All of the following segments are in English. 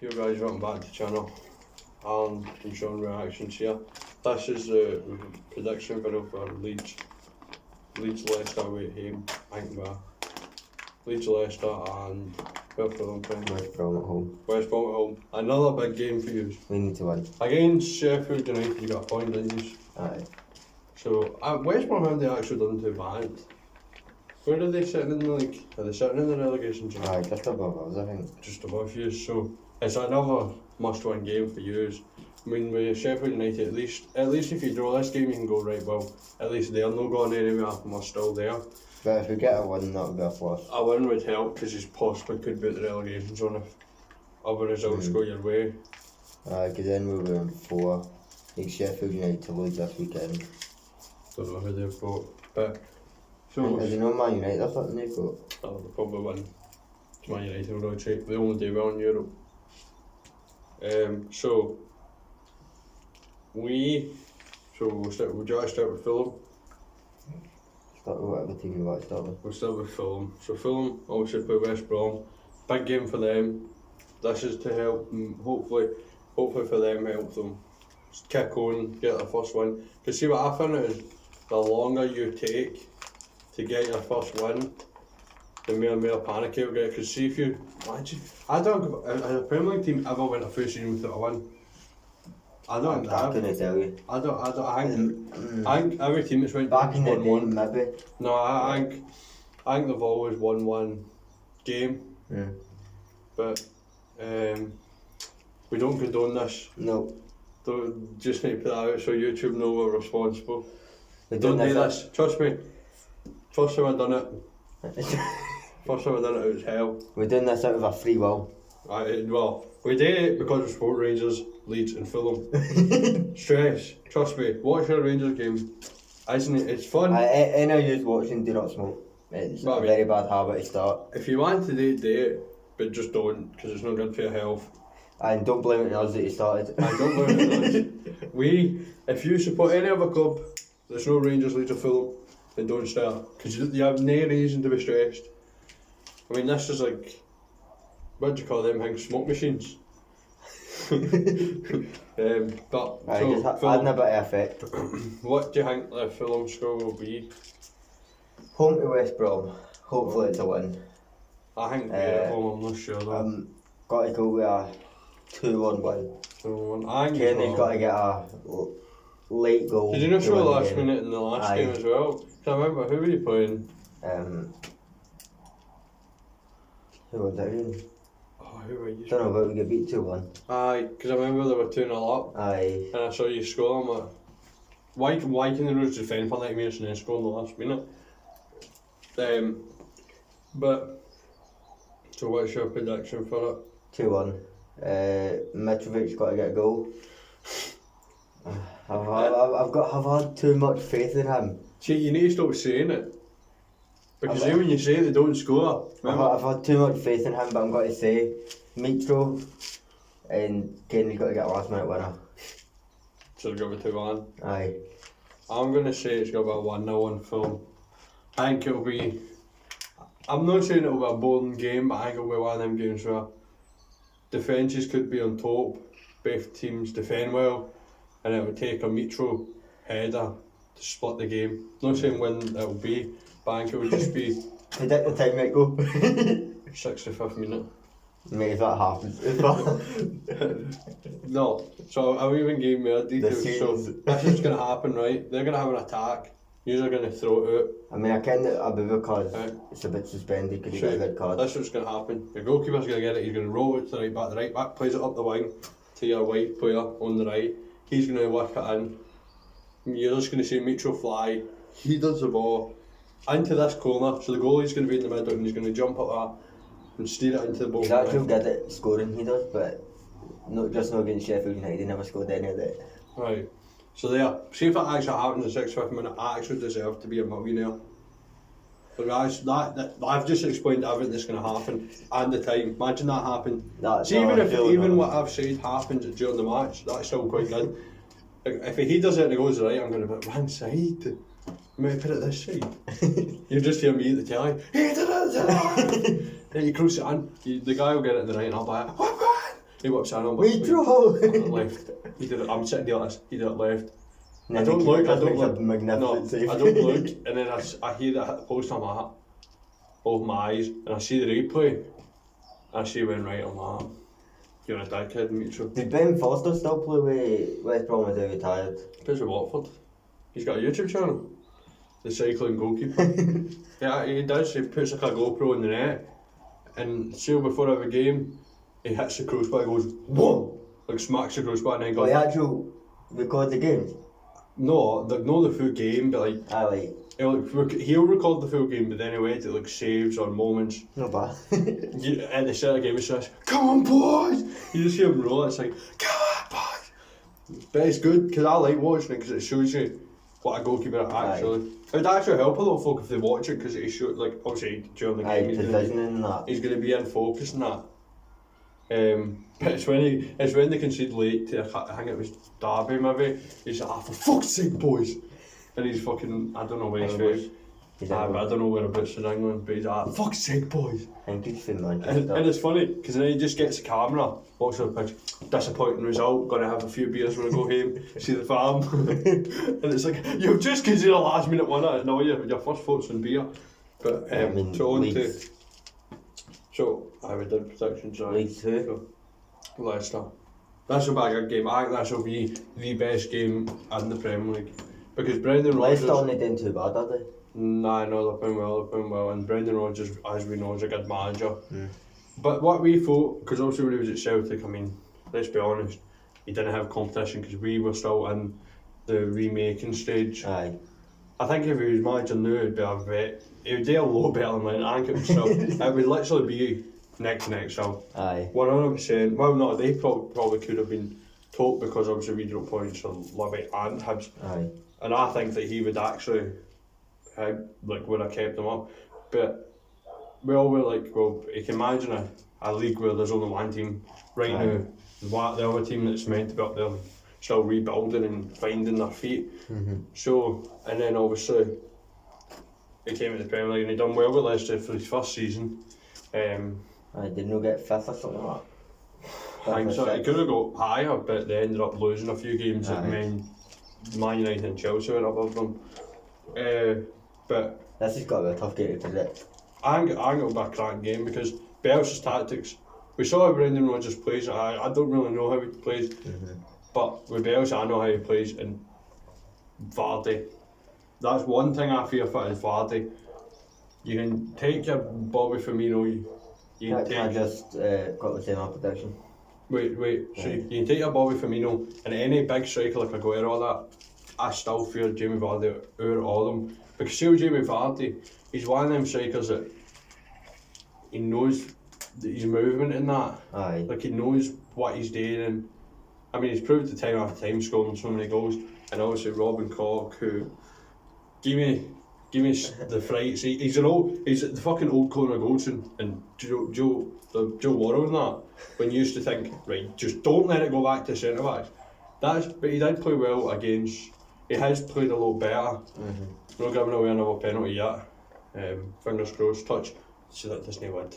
You guys, welcome back to the channel. Alan and Sean reactions here. This is the prediction video for Leeds Leicester away at home. I think we're Leeds Leicester and Fulham playing West Brom at home. West Brom at home. Another big game for you. We need to win. Against Sheffield United, you got a point, didn't you? Aye. So West Brom haven't actually done too bad. Where are they sitting in the league? Are they sitting in the relegation zone? Aye, just above us, I think. Just above you, so it's another must-win game for you. I mean, with Sheffield United, at least if you draw this game, you can go right. Well, at least they're not going anywhere, and we're still there. But if we get a win, that would be a plus. A win would help because you possibly could be at the relegation zone if other results go your way. Because then we'll be on 4. Need Sheffield United to lose this weekend. Don't know who they've got, but so Is it not Man United or something they've got? they'll probably win. It's Man United will really check. They only do well in Europe. So we'll start. Would you like to start with Fulham? Start with whatever team you want to start with. We'll start with Fulham. So Fulham obviously play West Brom. Big game for them. This is to help them, hopefully for them, help them kick on, get their first win. Because see what I found out is the longer you take to get your first win, the more and more panic you'll get. Because see if you imagine, I don't has a Premier League team ever went a full season without a win? I don't I couldn't tell you. I think every team that's went Back in the day, won. maybe. No, I think they've always won one game. Yeah. But we don't condone this. No. Don't just need to put that out so YouTube know we're responsible. We Don't do this. Trust me. First time I done it. First time I done it, it was hell. We're doing this out of a free will. Well, we did it because of Sport Rangers, Leeds and Fulham. Stress. Trust me. Watch your Rangers game. Isn't it? It's fun. Any of you watching, do not smoke. It's a very bad habit to start. If you want to do it, but just don't, because it's not good for your health. And don't blame it on us that you started. I don't blame it on us. If you support any other club, there's no Rangers, Leeds or Fulham, then don't start. Because you have no reason to be stressed. I mean, this is like, what do you call them things? Smoke machines. But Aye, so, just Fulham, adding a bit of effect. what do you think the Fulham score will be? Home to West Brom. Hopefully it's a win. I think we're at home, I'm not sure though. Got to go with a 2-1 win. So, I think Kenny's got to get a late goal. did you not to show win the last game. minute in the last Aye. game as well? 'Cause I remember, who were you playing? Who was it again? Oh, who were you? Don't know, but we get beat 2-1. Aye, because I remember they were 2-0 up. Aye. And I saw you score. I'm like, why can the Roos defend for 90 minutes and then score in the last minute? But so what's your prediction for it? 2-1. Mitrovic's got to get a goal. I've had too much faith in him. See, you need to stop saying it. Because then when you say it, they don't score. I've had too much faith in him, but I'm going to say Mitro and Kenny's got to get a last minute winner. So it's going to be 2-1. Aye. I'm going to say it's going to be a 1-0 on Fulham. I think it'll be, I'm not saying it'll be a boring game, but I think it'll be one of them games where defences could be on top, both teams defend well, and it would take a Mitro header to split the game. Not saying when it'll be, but I think it would just be Predict the time it go. 65th minute. Mate, if that happens. No, so I'll even give me a detail. So this is going to happen, right? They're going to have an attack. You're going to throw it out. I mean, I can I'll be because Right. it's a bit suspended because So you got a red card. that's what's going to happen. Your goalkeeper's going to get it. He's going to roll it to the right back plays it up the wing to your white player on the right. He's going to work it in. You're just going to see Mitro fly. He does the ball into this corner. So the goalie's going to be in the middle and he's going to jump up that and steer it into the ball. He's actually good at scoring, he does, but not against Sheffield United. He never scored any of that. Right. So there. See if that actually happens in the 65th minute. I actually deserve to be a millionaire. But guys, that I've just explained everything that's going to happen and the time. Imagine that happened. See, even what I've said happens during the match, that's still quite good. If he does it and it goes right, I'm going to be wrong side. Maybe put it this side. You just hear me at the telly. He did it. Then you cross it in. The guy will get it in the right, and I'll be like, He what channel? But Mitro! left. He did it. I'm sitting there like this. He did it left. And I then don't the look. keeper I don't makes a look. No, magnificent save. I don't look. And then I hear that hit the post. I'm like, open my eyes, and I see the replay. And she went right. I'm like, you're a dickhead, Mitro. Did Ben Foster still play with West Brom or is he retired? Plays with Watford. He's got a YouTube channel. The cycling goalkeeper. Yeah, he does. He puts like a GoPro in the net, and see before every game, he hits the crossbar. He goes whoa, like smacks the crossbar, and then goes. He actually record the games? No, the full game, but like. Like. He'll record the full game, but then he'll edit like saves or moments. No bad. At the start of the game, it's just, come on, boys! You just hear him roll, it's like, come on, boys! But it's good, because I like watching it, because it shows you what a goalkeeper actually. It would actually help a lot of folk if they watch it, because it shows, like, obviously, during the game, he's going to be in focus and that. But it's when they concede late to, I think it was Derby maybe, he's like, for fuck's sake, boys! And he's fucking, I don't know where he's from. I don't know whereabouts in England, but he's like, fuck's sake, boys. I think he's from Manchester. And it's funny, because then he just gets the camera, walks on the pitch, disappointing result, gonna have a few beers when I go home, see the farm. And it's like, you've just conceded a last minute winner, now your first thoughts on beer. But, so on to, so, I would do predictions, Leeds who? Leicester. This will be a good game. I think this will be the best game in the Premier League. Because Brendan Rodgers... Leicester aren't doing too bad, are they? Nah, no, they're playing well, and Brendan Rodgers, as we know, is a good manager. But what we thought, because obviously when he was at Celtic, I mean, let's be honest, he didn't have competition because we were still in the remaking stage. Aye. I think if he was manager now, it'd be a vet. He would do a lot better than mine. I think it would still, it would literally be neck to neck still. Aye. 100%. Well, no, they probably could have been top because obviously we drew points on Livy and Hibs. Aye. And I think that he would actually, would have kept them up. But we all were like, well, you can imagine a league where there's only one team right now. The other team that's meant to be up there still rebuilding and finding their feet. So, and then obviously, he came into the Premier League and he done well with Leicester for his first season. I did not get fifth or something like that. I think so. He could have got higher, but they ended up losing a few games that meant Man United and Chelsea went above them. But this has got to be a tough game to predict. I think it'll be a cracking game because Bielsa's tactics. We saw how Brendan Rodgers plays. I don't really know how he plays, but with Bielsa I know how he plays. And Vardy, that's one thing I fear for is Vardy. You can take your Bobby Firmino. You can I just got the same prediction. Wait. So you can take your Bobby Firmino and any big striker like Aguero or that. I still fear Jamie Vardy over all of them because see Jamie Vardy, he's one of them strikers that he knows that his movement in that. Aye. Like he knows what he's doing. And I mean, he's proved it time after time, scoring so many goals. And obviously Robin Koch, who give me the frights. He's the fucking old Conor Goldson and Joe Worrell and that. When you used to think, right, just don't let it go back to centre backs. But he did play well against. He has played a lot better. Not giving away another penalty yet. Fingers crossed. Touch. So that doesn't win.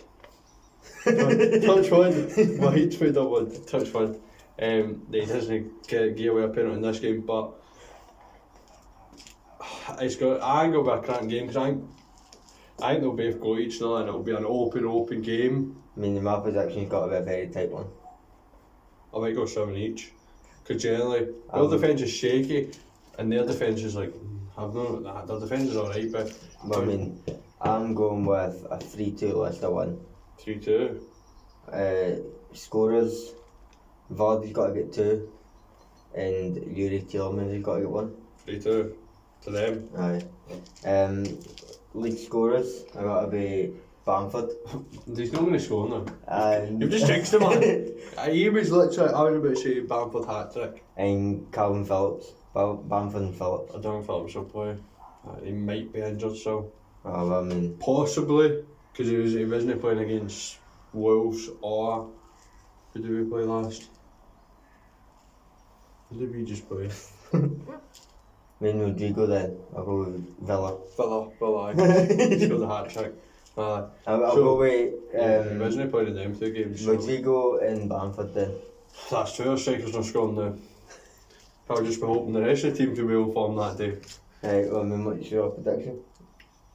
Touch wood. My heat's made up wood. Touch wood. He doesn't give away a penalty in this game, but I think it'll be a cracking game because I think they'll both go each other and it'll be an open game. I mean, my prediction's got to be a very tight one. I might go 7 each. Because generally, our defence is shaky and their defence is like, I've known that. Their defence is alright, but. I mean, I'm going with a 3-2 Leicester win. 3-2. Scorers, Vardy's got to get 2, and Yuri Tielemans has got to get 1. 3-2 to them. Aye. League scorers, I got to be Bamford. He's not going to score now. You've just jinxed him, man. He was literally, I was about to say Bamford hat trick. And Calvin Phillips. Bamford and Phillips. I don't know if Phillips will play. He might be injured, so. Oh, I mean. Possibly, because he wasn't playing against Wolves or. Who did we play last? Who did we just play? Rodrigo then. I'll go with Villa. Villa, he scored the hat trick. I'll So, go with he wasn't playing in them 2 games. So. Rodrigo and Bamford then. That's 2 our strikers not scoring now. I'll just be hoping the rest of the team can be on form that day. Right, well, what's your prediction?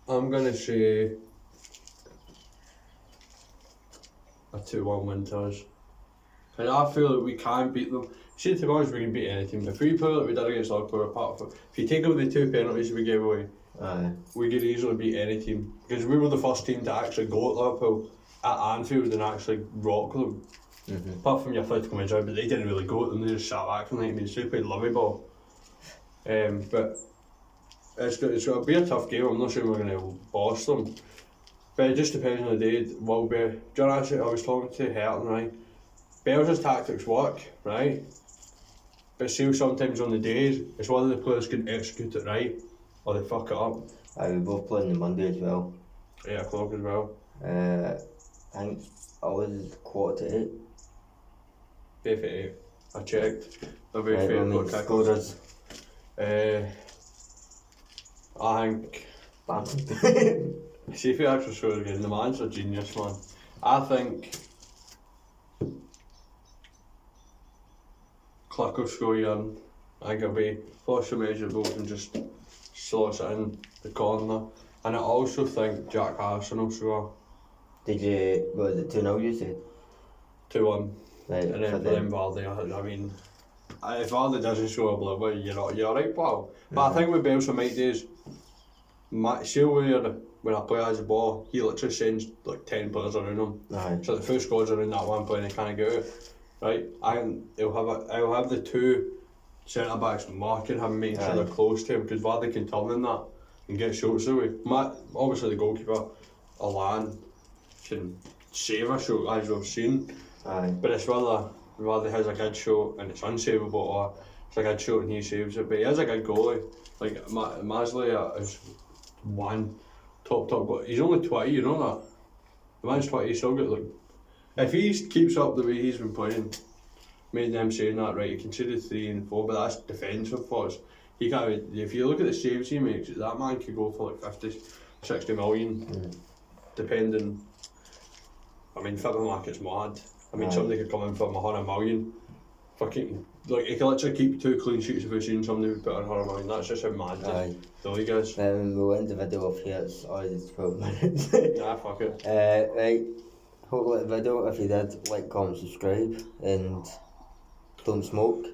I'm going to say a 2-1 win to us. And I feel that we can beat them. See, to be honest, we can beat any team. If we play like we did against Liverpool, apart from if you take away the 2 penalties we gave away, we could easily beat any team. Because we were the first team to actually go at Liverpool at Anfield and actually rock them. Apart from your Atletico Madrid, but they didn't really go at them, they just sat back and like me, so they played lovely ball. But it's got to be a tough game. I'm not sure we're going to boss them. But it just depends on the day. Will be. John, actually, I was talking to Herton, right? Belgium's tactics work, right? But still, sometimes on the days, it's whether the players can execute it right or they fuck it up. We both playing on Monday as well. 8 o'clock as well. I think I was 7:45. 8:58. I checked. They'll be Right, 8 o'clock scorers. I think. Bamford. See if he actually scores again. The man's a genius, man. I think Clark will score again. I think it'll be force a major goals and just slots it in the corner. And I also think Jack Harrison will score. What was it, 2-0 you said? 2-1. Right, And then for them Vardy, I mean, if Vardy doesn't score a blibber, you're alright, pal. But I think with Belgium might days, see when a player has the ball, he literally sends like 10 players around him. So the full squad's around that one player and he can't get out. Right? And he'll have the 2 centre backs marking him, making sure they're close to him, because Vardy can turn in that and get shots away. Obviously the goalkeeper, Alan, can save a shot as we've seen. But it's whether Vardy has a good shot and it's unsavable, or it's a good shot and he saves it. But he is a good goalie. Like Masley is one top, but he's only 20, you know that? The man's 20, he's still got like. If he keeps up the way he's been playing, made them saying that right, he conceded 3 and 4, but that's defensive for us. He can't. If you look at the saves he makes, that man could go for like 50, 60 million, depending. I mean, football market's mad. I mean, somebody could come in for 100 million. Fucking, like, he could literally keep 2 clean sheets if we've seen somebody put on 100 million. That's just how mad the league is. We'll end the video off here, it's already 12 minutes. Nah, fuck it. Right, hope you liked the video. If you did, like, comment, subscribe, and don't smoke.